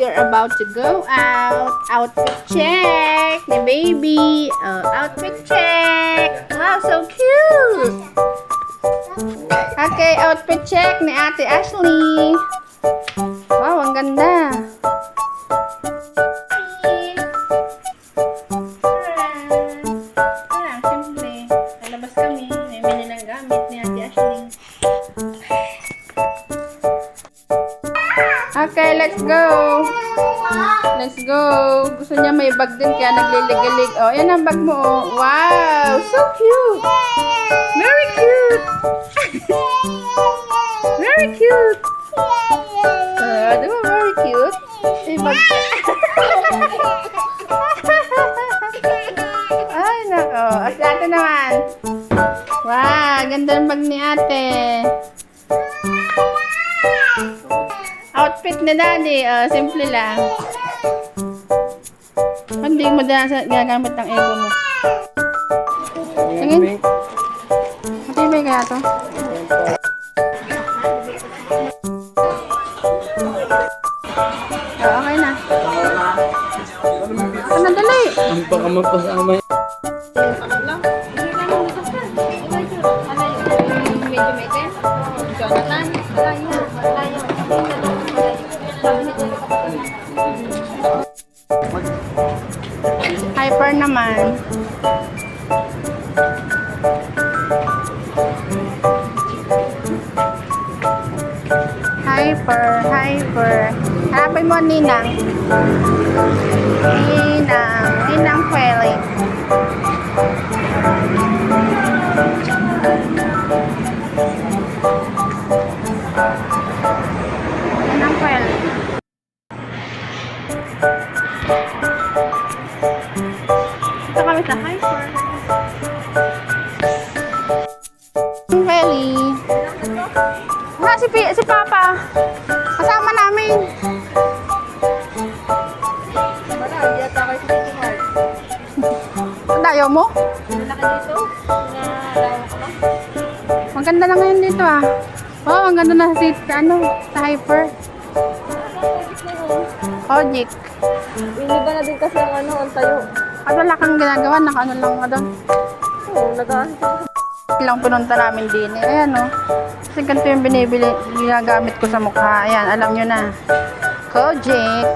we are about to go out. Outfit check ni baby. Outfit check. Wow, so cute. Okay, outfit check ni Ate Ashley. Wow, ang ganda. Simple. Lalabas kami. May ng gamit ni Ate Ashley. Okay, let's go. Let's go. Gusto niya may bag din kaya nagliligalig. Oh, yan ang bag mo. Oh. Wow, so cute. Very cute. Very cute. Di ba very cute? May bag. Ay, nako. At ate naman. Wow, ganda ng bag ni ate. Outfit ni daddy. Simple lang. Hindi mo gagamit ng ego mo. Tingin. Matibay kaya to? Okay na. Ano, dali? Ang baka magpasama yun. Medyo may ten. Jonathan. Hyper naman. Hyper. Hanapin mo, Ninang. Ninang Kweli. Ninang Kweli. Ito kami sa Hyper. Kweli. Si Papa. Kasama namin. Dayo mo? Maganda na ngayon dito ah. Oh, ang ganda na sa Hyper. Ojik. Iniba na din kasi ang ang tayo. At wala kang ginagawa, naka lang ka doon. Oo, nagaan. Ilang pinunta namin din. Ayan oh. Kasi ganito yung ginagamit ko sa mukha. Ayan, alam nyo na. Kojik.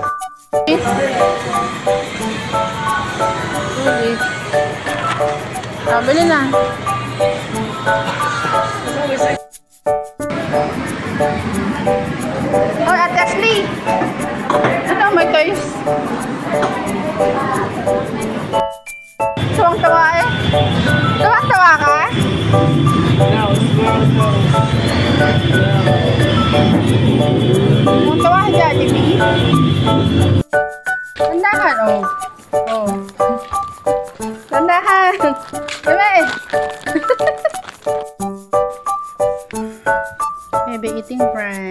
Bili na. Oh, Ate Ashley. Ano, may toys. Tuwang-tawa eh. Tuwang-tawa ka? Tuwang-tawa ka, Jollibee. Tandahan, oh. Oh. Tandahan. Diba eh? Baby eating friend.